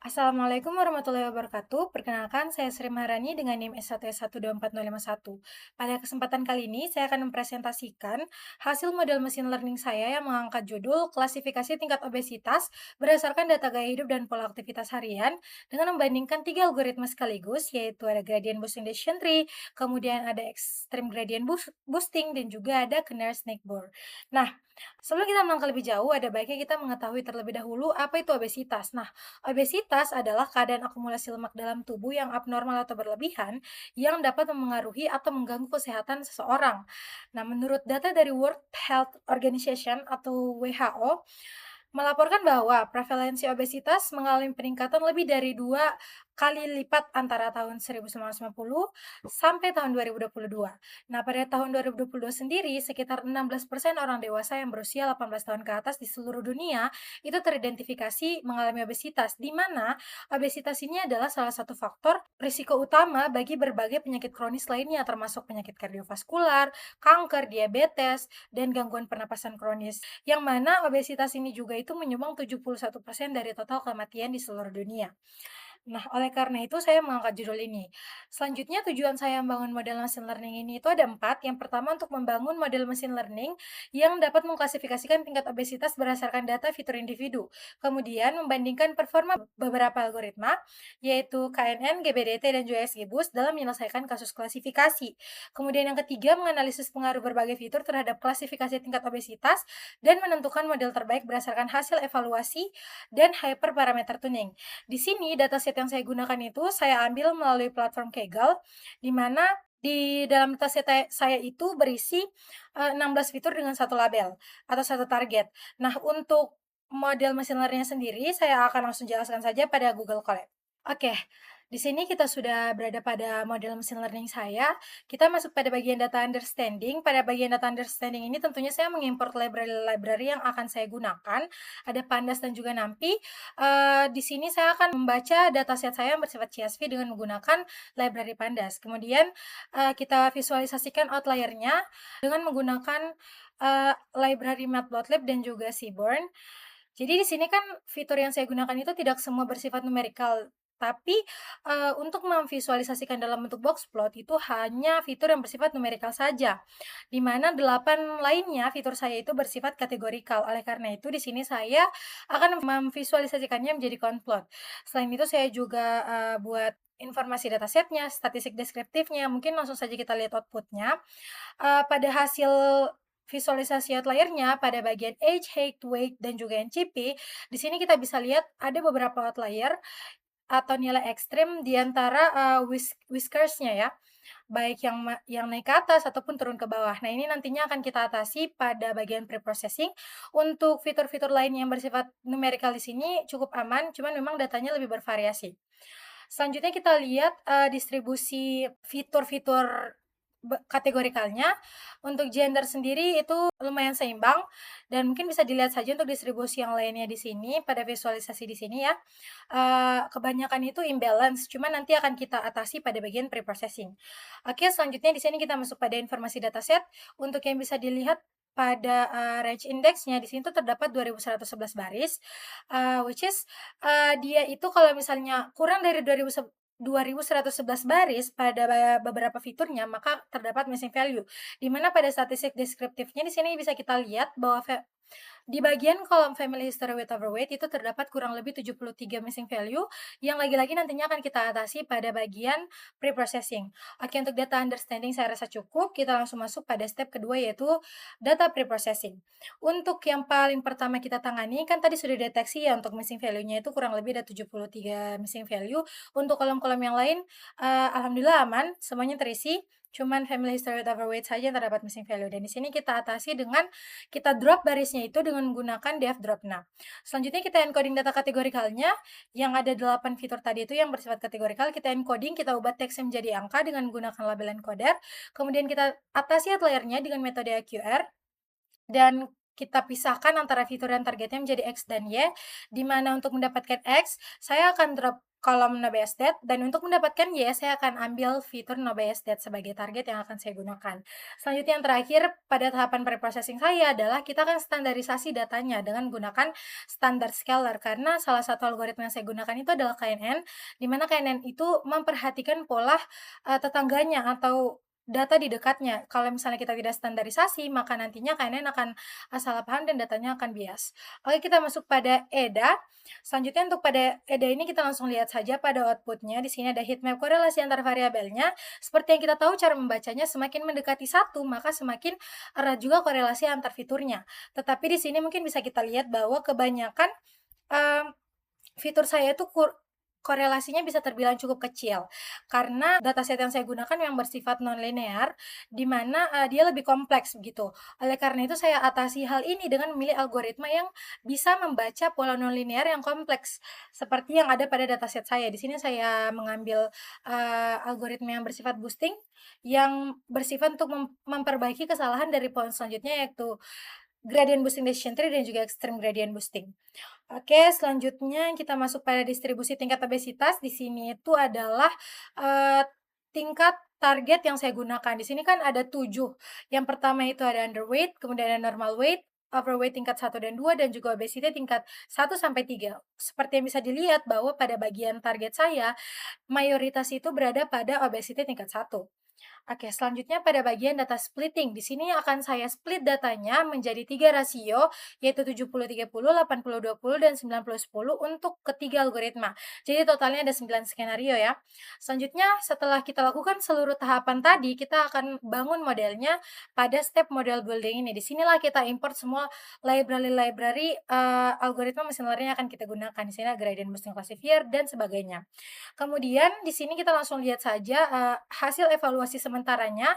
Assalamualaikum warahmatullahi wabarakatuh. Perkenalkan, saya Sri Maharani dengan NIM S1S12451. Pada kesempatan kali ini, saya akan mempresentasikan hasil model mesin learning saya yang mengangkat judul klasifikasi tingkat obesitas berdasarkan data gaya hidup dan pola aktivitas harian dengan membandingkan tiga algoritma sekaligus, yaitu ada gradient boosting decision tree, kemudian ada extreme gradient boosting, dan juga ada Canary snake bore. Nah, sebelum kita melangkah lebih jauh, ada baiknya kita mengetahui terlebih dahulu apa itu obesitas. Nah, obesitas adalah keadaan akumulasi lemak dalam tubuh yang abnormal atau berlebihan yang dapat memengaruhi atau mengganggu kesehatan seseorang. Nah, menurut data dari World Health Organization atau WHO, melaporkan bahwa prevalensi obesitas mengalami peningkatan lebih dari 2 kali lipat antara tahun 1950 sampai tahun 2022. Nah, pada tahun 2022 sendiri, sekitar 16% orang dewasa yang berusia 18 tahun ke atas di seluruh dunia itu teridentifikasi mengalami obesitas, di mana obesitas ini adalah salah satu faktor risiko utama bagi berbagai penyakit kronis lainnya, termasuk penyakit kardiovaskular, kanker, diabetes, dan gangguan pernapasan kronis. Yang mana obesitas ini juga itu menyumbang 71% dari total kematian di seluruh dunia. Nah, oleh karena itu saya mengangkat judul ini. Selanjutnya tujuan saya membangun model machine learning ini itu ada 4. Yang pertama untuk membangun model machine learning yang dapat mengklasifikasikan tingkat obesitas berdasarkan data fitur individu. Kemudian membandingkan performa beberapa algoritma, yaitu KNN, GBDT, dan juga XGBoost dalam menyelesaikan kasus klasifikasi. Kemudian yang ketiga menganalisis pengaruh berbagai fitur terhadap klasifikasi tingkat obesitas dan menentukan model terbaik berdasarkan hasil evaluasi dan hyperparameter tuning. Di sini dataset yang saya gunakan itu saya ambil melalui platform Kaggle, di mana di dalam dataset saya itu berisi 16 fitur dengan satu label atau satu target. Nah, untuk model machine learning sendiri saya akan langsung jelaskan saja pada Google Colab. Oke, di sini kita sudah berada pada model machine learning saya. Kita masuk pada bagian data understanding. Pada bagian data understanding ini tentunya saya mengimport library-library yang akan saya gunakan. Ada Pandas dan juga NumPy. Di sini saya akan membaca dataset saya yang bersifat CSV dengan menggunakan library Pandas. Kemudian kita visualisasikan outlier-nya dengan menggunakan library Matplotlib dan juga Seaborn. Jadi di sini kan fitur yang saya gunakan itu tidak semua bersifat numerikal, tapi, untuk memvisualisasikan dalam bentuk box plot itu hanya fitur yang bersifat numerikal saja, di mana 8 lainnya fitur saya itu bersifat kategorikal. Oleh karena itu di sini saya akan memvisualisasikannya menjadi count plot. Selain itu saya juga, buat informasi datasetnya, statistik deskriptifnya, mungkin langsung saja kita lihat outputnya. Pada hasil visualisasi outlier-nya pada bagian age, height, weight, dan juga NCP, di sini kita bisa lihat ada beberapa outlier atau nilai ekstrem di antara, whiskers-nya ya, baik yang naik ke atas ataupun turun ke bawah. Nah, ini nantinya akan kita atasi pada bagian pre-processing. Untuk fitur-fitur lain yang bersifat numerikal di sini cukup aman, cuman memang datanya lebih bervariasi. Selanjutnya kita lihat, distribusi fitur-fitur kategorikalnya. Untuk gender sendiri itu lumayan seimbang dan mungkin bisa dilihat saja untuk distribusi yang lainnya di sini, pada visualisasi di sini ya. Kebanyakan itu imbalance, cuman nanti akan kita atasi pada bagian pre-processing. Oke, selanjutnya di sini kita masuk pada informasi dataset. Untuk yang bisa dilihat pada, range index-nya di sini tuh terdapat 2111 baris, which is dia itu kalau misalnya kurang dari 2111 baris pada beberapa fiturnya, maka terdapat missing value. Di mana pada statistik deskriptifnya di sini bisa kita lihat bahwa di bagian kolom family history with overweight itu terdapat kurang lebih 73 missing value yang lagi-lagi nantinya akan kita atasi pada bagian pre-processing. Oke, untuk data understanding saya rasa cukup, kita langsung masuk pada step kedua yaitu data pre-processing. Untuk yang paling pertama kita tangani, kan tadi sudah deteksi ya untuk missing value-nya itu kurang lebih ada 73 missing value. Untuk kolom-kolom yang lain, alhamdulillah aman, semuanya terisi. Cuman family history with overweight saja yang terdapat missing value. Dan di sini kita atasi dengan kita drop barisnya itu dengan menggunakan def drop. Nah, selanjutnya kita encoding data kategorikalnya, yang ada 8 fitur tadi itu yang bersifat kategorikal, kita encoding, kita ubah teksnya menjadi angka dengan menggunakan label encoder, kemudian kita atasi outlier-nya dengan metode AQR, dan kita pisahkan antara fitur dan targetnya menjadi X dan Y, di mana untuk mendapatkan X, saya akan drop kolom no bias date, dan untuk mendapatkan Y, saya akan ambil fitur no bias date sebagai target yang akan saya gunakan. Selanjutnya yang terakhir pada tahapan preprocessing saya adalah kita akan standarisasi datanya dengan menggunakan standar scalar, karena salah satu algoritma yang saya gunakan itu adalah KNN, di mana KNN itu memperhatikan pola tetangganya atau data di dekatnya. Kalau misalnya kita tidak standarisasi, maka nantinya KNN akan salah paham dan datanya akan bias. Oke, kita masuk pada EDA. Selanjutnya untuk pada EDA ini kita langsung lihat saja pada outputnya. Di sini ada heatmap korelasi antar variabelnya. Seperti yang kita tahu cara membacanya, semakin mendekati satu maka semakin erat juga korelasi antar fiturnya. Tetapi di sini mungkin bisa kita lihat bahwa kebanyakan mmm, fitur saya itu korelasinya bisa terbilang cukup kecil, karena dataset yang saya gunakan yang bersifat nonlinear, di mana, dia lebih kompleks begitu. Oleh karena itu saya atasi hal ini dengan memilih algoritma yang bisa membaca pola nonlinear yang kompleks, seperti yang ada pada dataset saya. Di sini saya mengambil, algoritma yang bersifat boosting, yang bersifat untuk memperbaiki kesalahan dari poin selanjutnya, yaitu gradient boosting decision tree dan juga extreme gradient boosting. Oke, selanjutnya kita masuk pada distribusi tingkat obesitas. Di sini itu adalah, tingkat target yang saya gunakan. Di sini kan ada 7. Yang pertama itu ada underweight, kemudian ada normal weight, overweight tingkat 1 dan 2, dan juga obesity tingkat 1 sampai 3. Seperti yang bisa dilihat bahwa pada bagian target saya, mayoritas itu berada pada obesity tingkat 1. Oke, selanjutnya pada bagian data splitting. Di sini akan saya split datanya menjadi 3 rasio, yaitu 70-30, 80-20, dan 90-10 untuk ketiga algoritma. Jadi totalnya ada 9 skenario ya. Selanjutnya, setelah kita lakukan seluruh tahapan tadi, kita akan bangun modelnya pada step model building ini. Di sinilah kita import semua library-library algoritma machine learning yang akan kita gunakan. Di sini ada gradient boosting classifier dan sebagainya. Kemudian di sini kita langsung lihat saja, hasil evaluasi sementaranya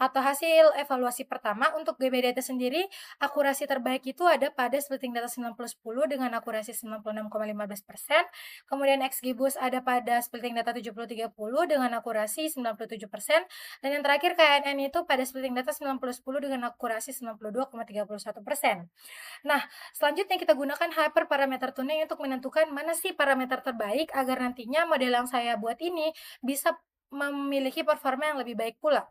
atau hasil evaluasi pertama. Untuk GBDT sendiri, akurasi terbaik itu ada pada splitting data 90-10 dengan akurasi 96,15%, kemudian XGBoost ada pada splitting data 70-30 dengan akurasi 97%, dan yang terakhir KNN itu pada splitting data 90-10 dengan akurasi 92,31%. Nah, selanjutnya kita gunakan hyperparameter tuning untuk menentukan mana sih parameter terbaik agar nantinya model yang saya buat ini bisa memiliki performa yang lebih baik pula.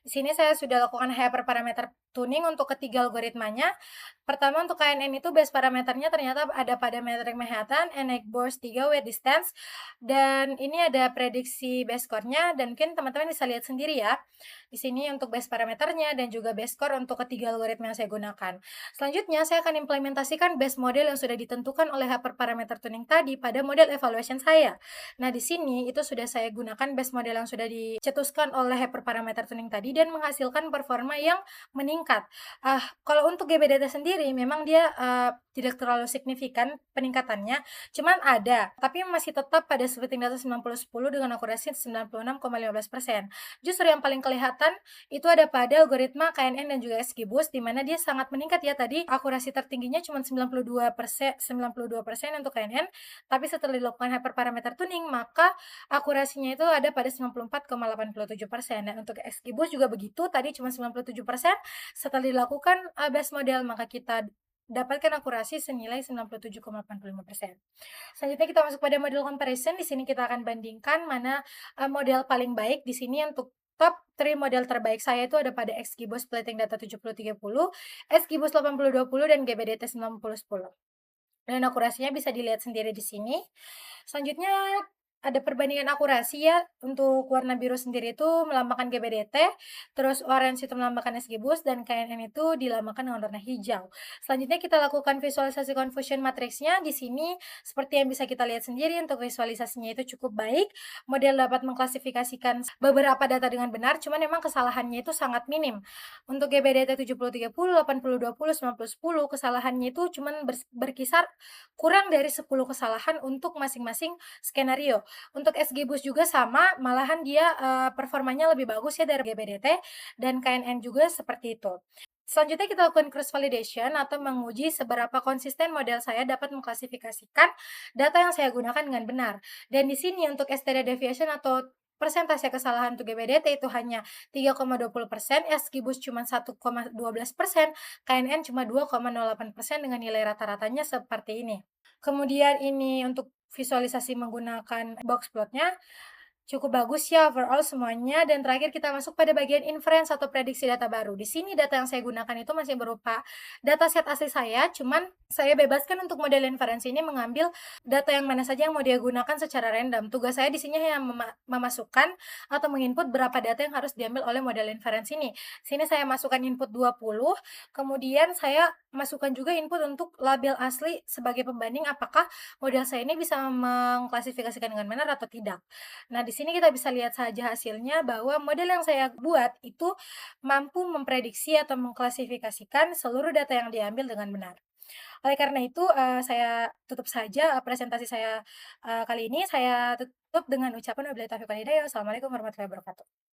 Di sini saya sudah lakukan hyperparameter tuning untuk ketiga algoritmanya. Pertama untuk KNN itu base parameternya ternyata ada pada metrik Manhattan, NX Burst 3, weight distance, dan ini ada prediksi base score-nya, dan mungkin teman-teman bisa lihat sendiri ya. Di sini untuk base parameternya dan juga base score untuk ketiga algoritma yang saya gunakan. Selanjutnya saya akan implementasikan base model yang sudah ditentukan oleh hyperparameter tuning tadi pada model evaluation saya. Nah, di sini itu sudah saya gunakan base model yang sudah dicetuskan oleh hyperparameter tuning tadi dan menghasilkan performa yang meningkat. Kalau untuk GBDT sendiri memang dia, tidak terlalu signifikan peningkatannya, cuman ada, tapi masih tetap pada splitting data 90-10 dengan akurasi 96,15%. Justru yang paling kelihatan itu ada pada algoritma KNN dan juga XGBoost, di mana dia sangat meningkat ya tadi, akurasi tertingginya cuma 92% untuk KNN, tapi setelah dilakukan hyperparameter tuning, maka akurasinya itu ada pada 94,87%, dan untuk XGBoost juga begitu, tadi cuma 97%, setelah dilakukan, base model, maka kita dapatkan akurasi senilai 97,85%. Selanjutnya kita masuk pada model comparison. Di sini kita akan bandingkan mana, model paling baik. Di sini untuk top 3 model terbaik saya itu ada pada XGBoost splitting data 70-30, XGBoost 80-20, dan GBDT 90-10. Dan akurasinya bisa dilihat sendiri di sini. Selanjutnya ada perbandingan akurasi ya, untuk warna biru sendiri itu melambangkan GBDT, terus orange itu melambangkan XGBoost, dan KNN itu dilambangkan dengan warna hijau. Selanjutnya kita lakukan visualisasi confusion matriksnya. Di sini seperti yang bisa kita lihat sendiri untuk visualisasinya itu cukup baik. Model dapat mengklasifikasikan beberapa data dengan benar, cuman memang kesalahannya itu sangat minim. Untuk GBDT 70-30, 80-20, 90-10, kesalahannya itu cuman berkisar kurang dari 10 kesalahan untuk masing-masing skenario. Untuk SG Boost juga sama, malahan dia, performanya lebih bagus ya dari GBDT, dan KNN juga seperti itu. Selanjutnya kita lakukan cross validation atau menguji seberapa konsisten model saya dapat mengklasifikasikan data yang saya gunakan dengan benar. Dan di sini untuk STD deviation atau persentase kesalahan untuk GBDT itu hanya 3,20%, SG Boost cuma 1,12%, KNN cuma 2,08% dengan nilai rata-ratanya seperti ini. Kemudian ini untuk visualisasi menggunakan box plotnya cukup bagus ya overall semuanya dan terakhir kita masuk pada bagian inference atau prediksi data baru. Di sini data yang saya gunakan itu masih berupa dataset asli saya, cuman saya bebaskan untuk model inference ini mengambil data yang mana saja yang mau dia gunakan secara random. Tugas saya di sini hanya memasukkan atau menginput berapa data yang harus diambil oleh model inference ini. Sini saya masukkan input 20, kemudian saya masukkan juga input untuk label asli sebagai pembanding apakah model saya ini bisa mengklasifikasikan dengan benar atau tidak. Nah, di sini kita bisa lihat saja hasilnya bahwa model yang saya buat itu mampu memprediksi atau mengklasifikasikan seluruh data yang diambil dengan benar. Oleh karena itu, saya tutup saja, presentasi saya, kali ini. Saya tutup dengan ucapan wabillahi taufiq wal hidayah. Wassalamualaikum warahmatullahi wabarakatuh.